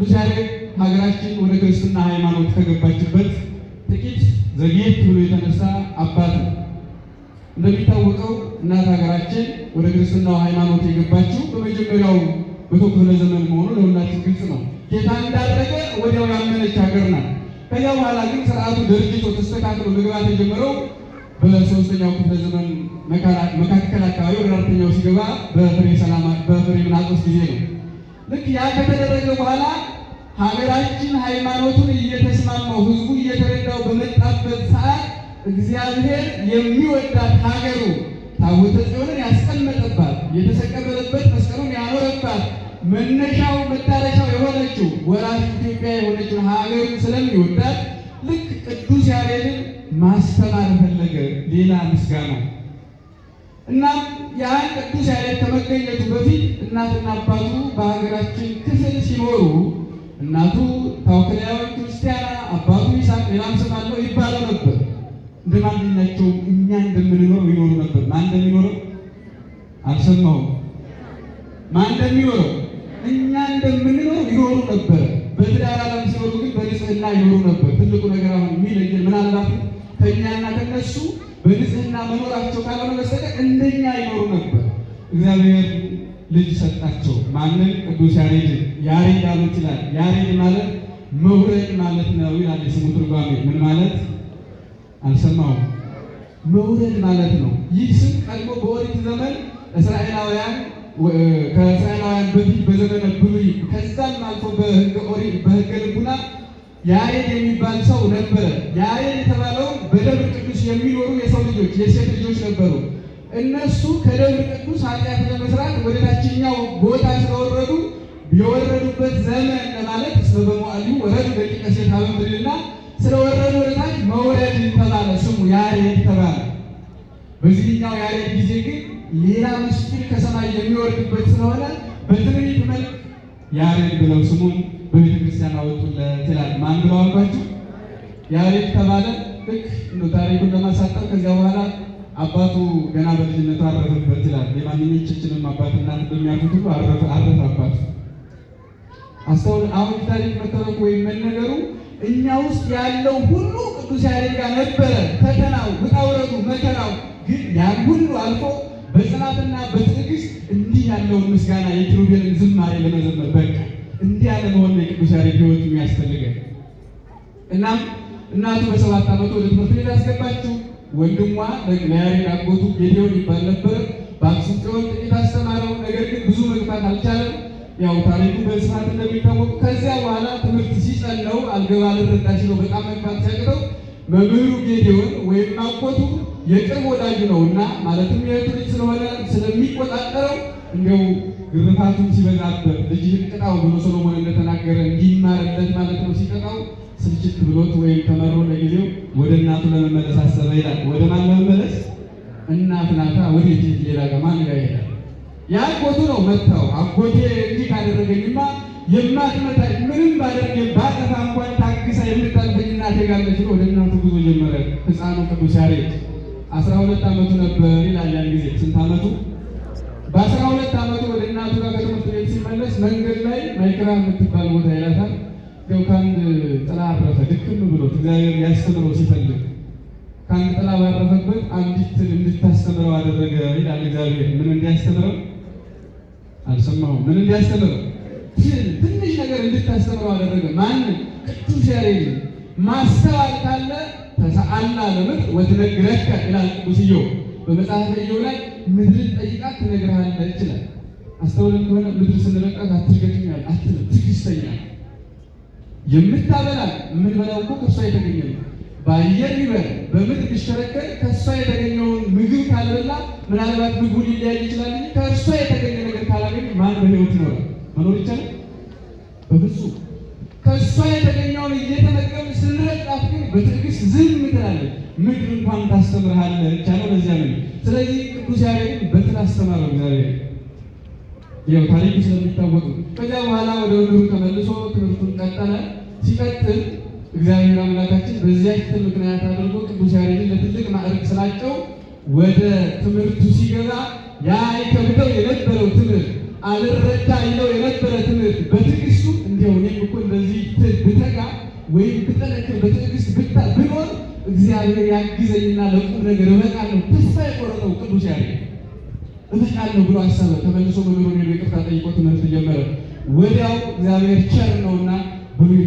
ቅዱስ ያሬድ ሀገራችን ወደ ክርስትና ሃይማኖት ከገባችበት ጥቂት ዘግየት ብሎ የተነሳ አባት ነው። እንደሚታወቀው እናት ሀገራችን ወደ ክርስትናው ሃይማኖት የገባችው በመጀመሪያው መቶ ክፍለ ዘመን መሆኑ ለሁላችን ግልጽ ነው። ጌታ እንዳደረገ ወዲያው ያመነች ሀገር ናት። ከዚያ በኋላ ግን ስርዓቱ ደርጅቶ ተስተካክሎ መግባት የጀመረው በሶስተኛው ክፍለ ዘመን መካከል አካባቢ ወደ አራተኛው ሲገባ በፍሬ ምናጦስ ጊዜ ነው። ልክ ያ ከተደረገ በኋላ ሀገራችን ሃይማኖቱን እየተስማማው ህዝቡ እየተረዳው በመጣበት ሰዓት እግዚአብሔር የሚወዳት ሀገሩ ታቦተ ጽዮንን ያስቀመጠባት የተሰቀለበት መስቀሉን ያኖረባት መነሻው መዳረሻው የሆነችው ወራሽ ኢትዮጵያ የሆነችው ሀገሩ ስለሚወዳት ልክ ቅዱስ ያሬድን ማስተማር ፈለገ። ሌላ ምስጋና እናም ያን ቅዱስ ያሬድ ከመገኘቱ በፊት እናትና አባቱ በሀገራችን ክፍል ሲኖሩ እናቱ ታውክልያዊ ክርስቲያና አባቱ ይስሐቅ ሌላም ስም አለው ይባለው ነበር። እንደማንኛቸውም እኛ እንደምንኖረው ይኖሩ ነበር። ማን እንደሚኖረው አልሰማሁም። ማን እንደሚኖረው እኛ እንደምንኖረው ይኖሩ ነበር። በትዳር ዓለም ሲኖሩ ግን በንጽህና ይኖሩ ነበር። ትልቁ ነገር አሁን የሚለየን ምናልባት ከእኛና ከነሱ በንጽህና መኖራቸው ካልሆነ በስተቀር እንደኛ ይኖሩ ነበር። እግዚአብሔር ልጅ ሰጣቸው። ማንን? ቅዱስ ያሬድ። ያሬድ ያሉት ይላል። ያሬድ ማለት መውረድ ማለት ነው ይላል የስሙ ትርጓሜ። ምን ማለት? አልሰማሁም። መውረድ ማለት ነው። ይህ ስም ቀድሞ በኦሪት ዘመን እስራኤላውያን ከእስራኤላውያን በፊት በዘመነ ብሉይ ከዛም አልፎ በሕገ ልቡና ያሬድ የሚባል ሰው ነበረ። ያሬድ የተባለው በደብረ ቅዱስ የሚኖሩ የሰው ልጆች የሴት ልጆች ነበሩ። እነሱ ከደብረ ቅዱስ ኃጢአት ለመስራት ወደ ታችኛው ቦታ ስለወረዱ የወረዱበት ዘመን ለማለት እስመ በመዋዕሊሁ ወረዱ ደቂቀ ሴት ሀበ ምድርና ስለወረዱ ወደ ታች መውረድ ተባለ። ስሙ ያሬድ ተባለ። በዚህኛው ያሬድ ጊዜ ግን ሌላ ምስጢር ከሰማይ የሚወርድበት ስለሆነ በትንቢት መልክ ያሬድ ብለው ስሙን በቤተ ክርስቲያን አወጡለት ይላል። ማን ብለው አልኳችሁ? ያሬድ ተባለ። ልክ እንደ ታሪኩን ለማሳጠር ከዚያ በኋላ አባቱ ገና በልጅነቱ አረፈበት ይላል። የማንኛችንም አባት እናት በሚያርፉት ሁሉ አረፈ አባቱ። አስተውል። አሁን ታሪክ መተረኩ ወይም መነገሩ እኛ ውስጥ ያለው ሁሉ ቅዱስ ያሬድ ጋር ነበረ። ፈተናው፣ ውጣ ውረዱ፣ መከራው ግን ያን ሁሉ አልፎ በጽናትና በትዕግስት እንዲህ ያለውን ምስጋና የኪሩቤልን ዝማሬ ለመዘመር በቃ እንዲህ ያለ መሆን ነው የቅዱስ ያሬድ ሕይወት የሚያስፈልገን። እናም እናቱ በ7 ዓመቱ ወደ ትምህርት ቤት አስገባችው። ወንድሟ ለያሬድ አጎቱ ጌዴዎን ይባል ነበር። በአክሱም ጽዮን ጥቂት አስተማረው። ነገር ግን ብዙ መግፋት አልቻለም። ያው ታሪኩ በስፋት እንደሚታወቅ ከዚያ በኋላ ትምህርት ሲጸነው አልገባ ልረዳ ሲለው በጣም መግፋት ሲያቅተው መምህሩ ጌዴዎን ወይም አጎቱ የቅርብ ወዳጁ ነውና ማለትም የእህቱ ልጅ ስለሆነ ስለሚቆጣጠረው እንዲያው ግርፋቱን ሲበዛበት ልጅህን ቅጣው ብሎ ሰሎሞን እንደተናገረ እንዲማርለት ማለት ነው። ሲቀጣው ስልችት ብሎት ወይም ተመሮ ለጊዜው ወደ እናቱ ለመመለስ አሰበ ይላል። ወደ ማን ለመመለስ? እናት ናታ። ወዴት? ሌላ ከማን ጋር ይሄዳል? የአጎቱ ነው መታው። አጎቴ እንዲህ ካደረገኝማ የማትመታኝ ምንም ባደርግ ባጠፋ እንኳን ታግሳ የምታልፈኝ እናቴ ጋር ነች። ወደ እናቱ ጉዞ ጀመረ። ሕፃኑ ቅዱስ ያሬድ 12 ዓመቱ ነበር ይላል። ያን ጊዜ ስንት ዓመቱ? በ12 ዓመቱ ወደ እናቱ ጋር ከትምህርት ቤት ሲመለስ መንገድ ላይ ማይክራ የምትባል ቦታ ይላታል። ያው ከአንድ ጥላ አረፈ። ድክም ብሎት እግዚአብሔር ያስተምረው ሲፈልግ ከአንድ ጥላ ባረፈበት አንዲት ትል እንድታስተምረው አደረገ ይላል እግዚአብሔር። ምን እንዲያስተምረው? አልሰማሁም። ምን እንዲያስተምረው? ትንሽ ነገር እንድታስተምረው አደረገ። ማንን? ቅዱስ ያሬድ። ማስተዋል ካለ ተሰአልና ለምድር ወትነግረከ ይላል ቅዱስ ኢዮብ በመጽሐፈ ኢዮብ ላይ ምድርን ጠይቃት ትነግርሃለች ይችላል። አስተውለን ከሆነ ምድር ስንለቃት አትርገጥኛል አትልም፣ ትዕግስተኛ የምታበላል የምንበላው እኮ ከእሷ የተገኘ ነው። በአየር ቢበር በምድር ቢሽከረከር ከእሷ የተገኘውን ምግብ ካልበላ ምናልባት ምግቡ ሊለያይ ይችላል እንጂ ከእሷ የተገኘ ነገር ካላገኝ ማን በሕይወት ይኖራል? መኖር ይቻላል? በፍጹም። ከእሷ የተገኘውን እየተመገብን ስንረቃት ግን በትዕግስት ዝም ትላለች። ምድር እንኳን ታስተምርሃለች አለ። በዚያ ነው። ስለዚህ ቅዱስ ያሬድን በትል አስተማረው እግዚአብሔር። ያው ታሪኩ ስለሚታወቅ ከዚያ በኋላ ወደ ወንድሩ ተመልሶ ትምህርቱን ቀጠለ። ሲቀጥል እግዚአብሔር አምላካችን በዚያች ምክንያት አድርጎ ቅዱስ ያሬድን ለትልቅ ማዕረግ ስላጨው ወደ ትምህርቱ ሲገባ ያ ይከብደው የነበረው ትምህርት አልረዳ ይለው የነበረ ትምህርት በትዕግስቱ እንዲያው እኔም እኮ ወይም ብጠነክር በትዕግስት ብኖር እግዚአብሔር ያግዘኝና ለቁም ነገር እበቃለሁ። ተስፋ የቆረጠው ቅዱስ ያሬድ እበቃለሁ ብሎ አሰበ። ተመልሶ መምህሩን ሄዶ ይቅርታ ጠይቆ ትምህርት ጀመረ። ወዲያው እግዚአብሔር ቸር ነውና ብሉይ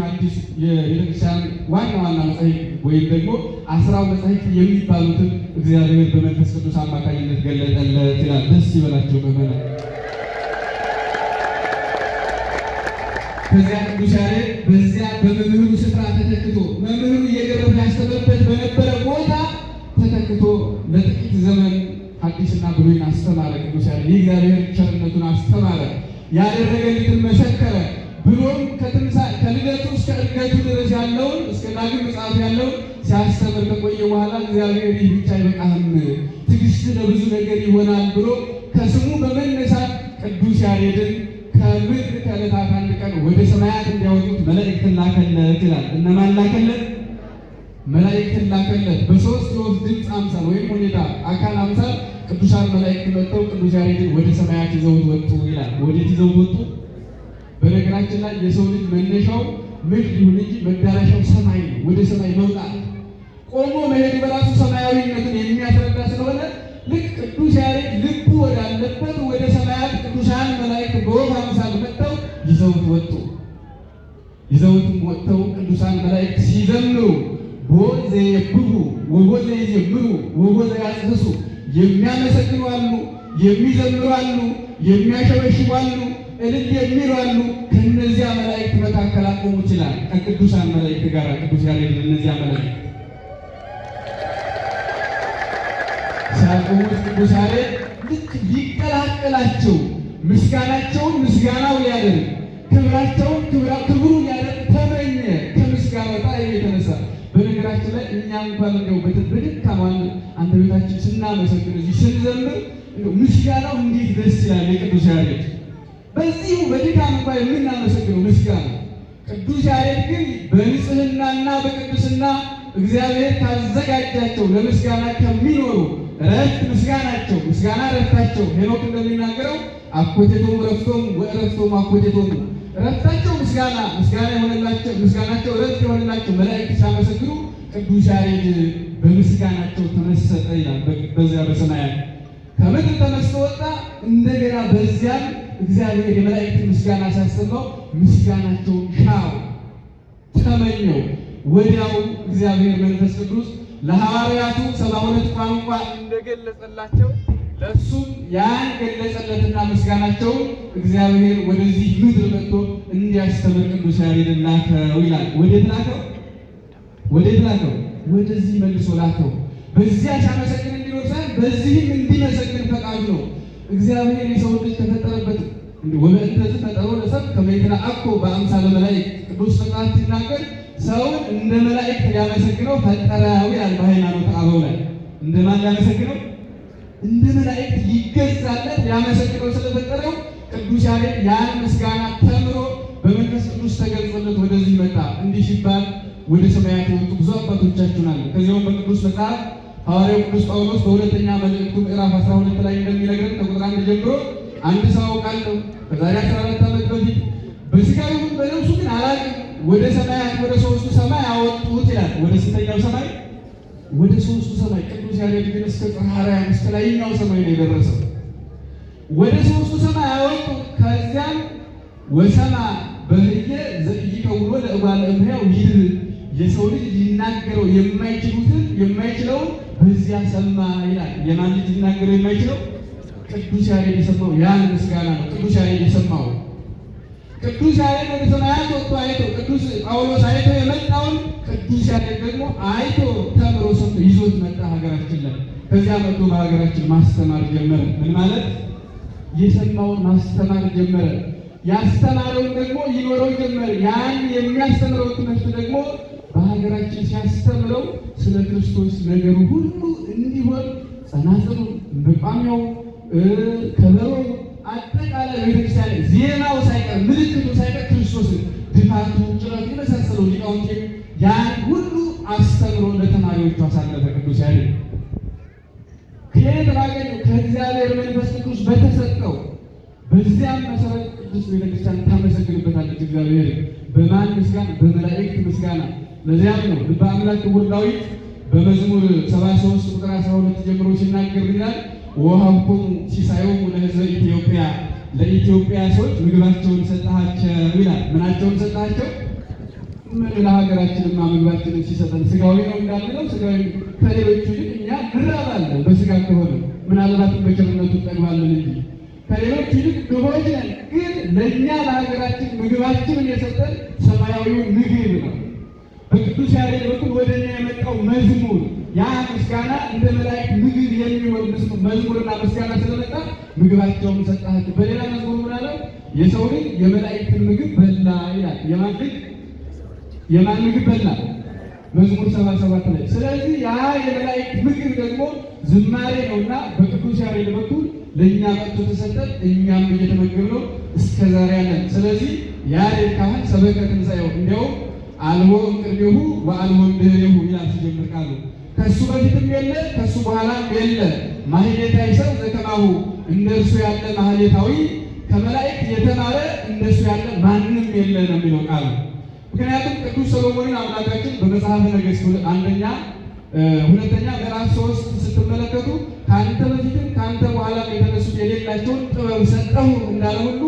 ሐዲስ የቤተክርስቲያን ዋና መጻሕፍት ወይም ደግሞ 10 መጻሕፍት የሚባሉትን እግዚአብሔር በመንፈስ ቅዱስ አማካኝነት ገለጠለት ይላል። ደስ ይበላቸው በመላ ከዚያ ቅዱስ ያሬድ በዚያ በመምህሩ ስፍራ ተተክቶ መምህሩ እየገረፈ ያስተምርበት በነበረ ቦታ ተተክቶ ለጥቂት ዘመን ሐዲስና ብሉይን አስተማረ። ቅዱስ ያሬድ የእግዚአብሔር ቸርነቱን አስተማረ፣ ያደረገልትን መሰከረ። ብሎም ከልደቱ እስከ ዕርገቱ ድረስ ያለውን እስከ ዳግም ምጽአት ያለውን ሲያስተምር ከቆየ በኋላ እግዚአብሔር ይህ ብቻ አይበቃህም፣ ትዕግስት ለብዙ ነገር ይሆናል ብሎ ከስሙ በመነሳት ቅዱስ ያሬድን ከምድር ከዕለታት አንድ ቀን ወደ ሰማያት እንዲያወጡት መላእክትን ላከለት ይላል። እነማን ላከለት? መላእክትን ላከለት። በሶስት የወፍ ድምፅ አምሳል ወይም ሁኔታ አካል አምሳል ቅዱሳን መላእክት መጥተው ቅዱስ ያሬድን ወደ ሰማያት ይዘውት ወጡ ይላል። ወዴት ይዘውት ወጡ? በነገራችን ላይ የሰው ልጅ መነሻው ምድር ይሁን እንጂ መዳረሻው ሰማይ ነው። ወደ ሰማይ መውጣት ቆሞ መሄድ በራሱ ሰማያዊነትን የሚያስረዳ ስለሆነ ልክ ቅዱስ ያሬድ ልቡ ወዳለበት ወደ ሰማያት ቅዱሳን መላእክት በወፍ አምሳል መጥተው ይዘውት ወጡ። ይዘውትም ወጥተው ቅዱሳን መላእክት ሲዘምሩ ቦዘ የብቡ ወቦዘ ይዘምሩ ወቦዘ ያጽሱ፣ የሚያመሰግኑ አሉ፣ የሚዘምሩ አሉ፣ የሚያሸበሽቡ አሉ፣ እልል የሚሉ አሉ። ከእነዚያ መላእክት መካከል አቆሙ ይችላል ከቅዱሳን መላእክት ጋር ቅዱስ ያሬድ እነዚያ መላእክት ሲያቆሙት ቅዱስ ያሬድ ልክ ሊቀላቀላቸው ምስጋናቸውን ምስጋናው ሊያደርግ ክብራቸውን ክብሩ ሊያደርግ ተመኘ። ከምስጋናው ጣዕም የተነሳ በነገራችን ላይ እኛ እንኳን እንደው በድካም አንተ ቤታችን ስናመሰግን እዚህ ስንዘምር ምስጋናው እንዴት ደስ ይላል። የቅዱስ ያሬድ በዚሁ በድካም እንኳን የምናመሰግነው ምስጋና። ቅዱስ ያሬድ ግን በንጽህናና በቅድስና እግዚአብሔር ካዘጋጃቸው ለምስጋና ከሚኖሩ ረፍት ምስጋናቸው ምስጋና ረፍታቸው ሄኖክ እንደሚናገረው አኮቴቶም ረፍቶም ወረፍቶም አኮቴቶም ረፍታቸው ምስጋና የሆነላቸው ምስጋናቸው ረፍት የሆነላቸው መላእክት ሲያመሰግኑ ቅዱስ ያሬድ በምስጋናቸው ተመሰጠ ይላል። በዚያ በሰማያት ከምድር ተነስቶ ወጣ። እንደገና በዚያም እግዚአብሔር የመላእክት ምስጋና ሲያሰማው ምስጋናቸውን ሻው ተመኘው። ወዲያው እግዚአብሔር መንፈስ ቅዱስ ለሐዋርያቱ 72 ቋንቋ እንደገለጸላቸው ለእሱም ያን ገለጸለትና ምስጋናቸውን እግዚአብሔር ወደዚህ ምድር መጥቶ እንዲያስተምር ቅዱስ ያሬድን ላከው ይላል። ወዴት ላከው? ወደዚህ መልሶ ላከው። በዚያ ሲያመሰግን እንዲኖር ሳይሆን በዚህም እንዲመሰግን ፈቃዱ ነው። እግዚአብሔር የሰው ልጅ ተፈጠረበት ወበእንተ ተፈጠሮ ለሰብ ከመ ይትለአኮ በአምሳለ መላእክት ቅዱስ መጽሐፍ ሲናገር ሰውን እንደ መላእክት ሊያመሰግነው ፈጠረው ይላል። በሃይማኖተ አበው ላይ እንደማን ሊያመሰግነው? እንደ መላእክት ሊገዛለት ሊያመሰግነው ስለፈጠረው ቅዱስ ያሬድ ያን ምስጋና ተምሮ በመንፈስ ቅዱስ ተገልጾለት ወደዚህ መጣ። እንዲህ ሲባል ወደ ሰማያት የወጡ ብዙ አባቶቻችን አሉ። ከዚያውም በቅዱስ መጽሐፍ ሐዋርያው ቅዱስ ጳውሎስ በሁለተኛ መልእክቱ ምዕራፍ 12 ላይ እንደሚነግረን ከቁጥር 1 ጀምሮ አንድ ሰው አውቃለሁ ከዛሬ 14 ዓመት በፊት በሥጋው ይሁን በነፍሱ ግን አላውቅም፣ ወደ ሰማያት ወደ ሦስቱ ሰማይ አወጡት ይላል። ወደ ስንተኛው ሰማይ? ወደ ሦስቱ ሰማይ። ቅዱስ ያሬድ ግን እስከ ጽርሐ አርያም እስከ ላይኛው ሰማይ ነው የደረሰው። ወደ ሦስቱ ሰማይ አወጡት። ከዚያም ወሰማ በህየ ዘኢይከውኖ ለእጓለ እመሕያው ይድር፣ የሰው ልጅ ሊናገረው የማይችለውን በዚያ ሰማ ይላል። የማን ልጅ ሊናገረው የማይችለው? ቅዱስ ያሬድ የሰማው ያን ምስጋና ነው። ቅዱስ ያሬድ የሰማው ቅዱስ ያሬድ ወደ ሰማያት ወጥቶ አይቶ ቅዱስ ጳውሎስ አይቶ የመጣውን ቅዱስ ያሬድ ደግሞ አይቶ ተምሮ ሰምቶ ይዞት መጣ ሀገራችን ላይ። ከዚያ መጥቶ በሀገራችን ማስተማር ጀመረ። ምን ማለት? የሰማውን ማስተማር ጀመረ። ያስተማረውን ደግሞ ይኖረው ጀመረ። ያን የሚያስተምረው ትምህርት ደግሞ በሀገራችን ሲያስተምረው ስለ ክርስቶስ ነገሩ ሁሉ እንዲሆን ጸናጽሉ፣ መቋሚያው፣ ከበሮ አጠቃላይ ቤተክርስቲያን ዜናው ሳይቀር ምልክቱ ሳይቀር ክርስቶስን ድፋቱ፣ ጭረቱ የመሳሰለው ሊቃውንት ያን ሁሉ አስተምሮ ለተማሪዎቹ አሳለፈ። ቅዱስ ያሬድ ከየት ባገኘው? ከእግዚአብሔር መንፈስ ቅዱስ በተሰጠው። በዚያም መሰረት ቅዱስ ቤተክርስቲያን ታመሰግንበታለች። እግዚአብሔር በማን ምስጋና? በመላእክት ምስጋና። ለዚያም ነው ልበ አምላክ ክቡር ዳዊት በመዝሙር 73 ቁጥር 12 ጀምሮ ሲናገር ይላል ወሀብኩሙ ሲሳዮሙ ለሕዝበ ኢትዮጵያ፣ ለኢትዮጵያ ሰዎች ምግባቸውን ሰጣቸው ይላል። ምናቸውን ሰጣቸው? ምን ለሀገራችንማ ምግባችንን ሲሰጠን ስጋዊ ነው እንዳልነው ስጋዊ ከሌሎቹ ይልቅ እኛ እንራባለን። በስጋ ከሆነ ምናልባትም በቸርነቱ እንጠግባለን እንጂ ከሌሎቹ ይልቅ ድሆች ነን። ግን ለእኛ ለሀገራችን ምግባችንን የሰጠን ሰማያዊውን ምግብ ነው። በቅዱስ ያሬድ በኩል ወደ እኛ የመጣው መዝሙር ያ ምስጋና እንደ መላእክት ምግብ የሚሆን መዝሙርና ምስጋና ስለመጣ ምግባቸውን ሰጣቸው። በሌላ መዝሙር ምን አለው? የሰው ልጅ የመላእክትን ምግብ በላ ይላል። የማን ምግብ በላ? መዝሙር 77 ላይ። ስለዚህ ያ የመላእክት ምግብ ደግሞ ዝማሬ ነውና በቅዱስ ያሬድ በኩል ለእኛ መጥቶ ተሰጠን። እኛም እየተመገብነው እስከ ዛሬ ያለን። ስለዚህ ያሬድ ካህን ሰበከ ትንሣኤው እንዲያውም አልቦ እምቅድሜሁ ወአልቦ እምድኅሬሁ ይላል ሲጀምር ቃሉ። ከሱ በፊትም የለ ከሱ በኋላም የለ ማህሌታዊ ሰው ዘከማሁ፣ እንደርሱ ያለ ማህሌታዊ ከመላእክት የተማረ እንደሱ ያለ ማንም የለ ነው የሚለው ቃሉ። ምክንያቱም ቅዱስ ሰሎሞንን አምላካችን በመጽሐፈ ነገሥት ሁለተኛ ምዕራፍ 3 ስትመለከቱ ከአንተ በፊትም ከአንተ በኋላም የተነሱት የሌላቸውን ጥበብ ሰጠሁ እንዳለ ሁሉ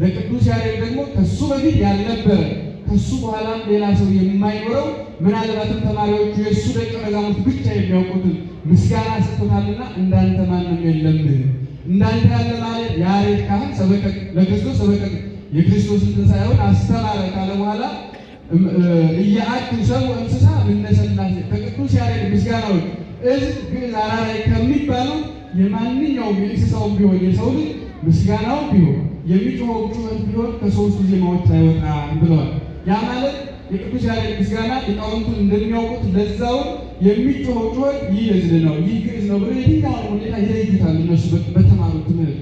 ለቅዱስ ያሬድ ደግሞ ከሱ በፊት ያልነበረ ከሱ በኋላም ሌላ ሰው የማይኖረው ምናልባትም ተማሪዎቹ የእሱ ደቀ መዛሙርት ብቻ የሚያውቁትን ምስጋና ሰጥቶታልና እንዳንተ ማንም የለም። እንዳንተ ያለ ማለት ያሬድ ካህን ሰበከ ለክርስቶስ ሰበከ የክርስቶስን ትንሣኤውን አስተማረ ካለ በኋላ እያአቱ ሰው እንስሳ ምነሰላሴ ከቅዱስ ያሬድ ምስጋናዎች እዝብ ግዕዝ አራራይ ከሚባሉ የማንኛውም የእንስሳውም ቢሆን የሰው ልጅ ምስጋናው ቢሆን የሚጮኸው ጩኸት ቢሆን ከሶስቱ ዜማዎች አይወጣም ብለዋል። ያ ማለት የቅዱስ ያሬድ ምስጋና ሊቃውንቱን እንደሚያውቁት ለዛውን የሚጮኸው ጩኸት ይህ እዝል ነው፣ ይህ ግዕዝ ነው ብለው የትኛውን ሁኔታ ይለዩታል እነሱ በተማሩት ትምህርት።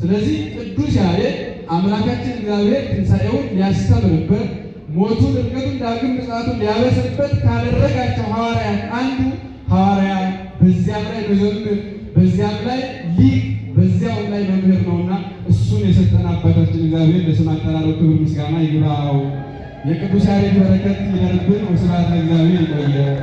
ስለዚህ ቅዱስ ያሬድ አምላካችን እግዚአብሔር ትንሣኤውን ሊያስተምርበት ሞቱን እርገቱን ዳግም ምጽአቱን ሊያበስርበት ካደረጋቸው ሐዋርያት አንዱ ሐዋርያ፣ በዚያም ላይ መዘምር፣ በዚያም ላይ ሊቅ፣ በዚያው ላይ መምህር ነውና እሱን የሰጠን አባታችን እግዚአብሔር ለስም አጠራሩ ክብር ምስጋና ይግባው። የቅዱስ ያሬድ በረከት ይደርብን። ወስብሐት ለእግዚአብሔር። ይቆየን።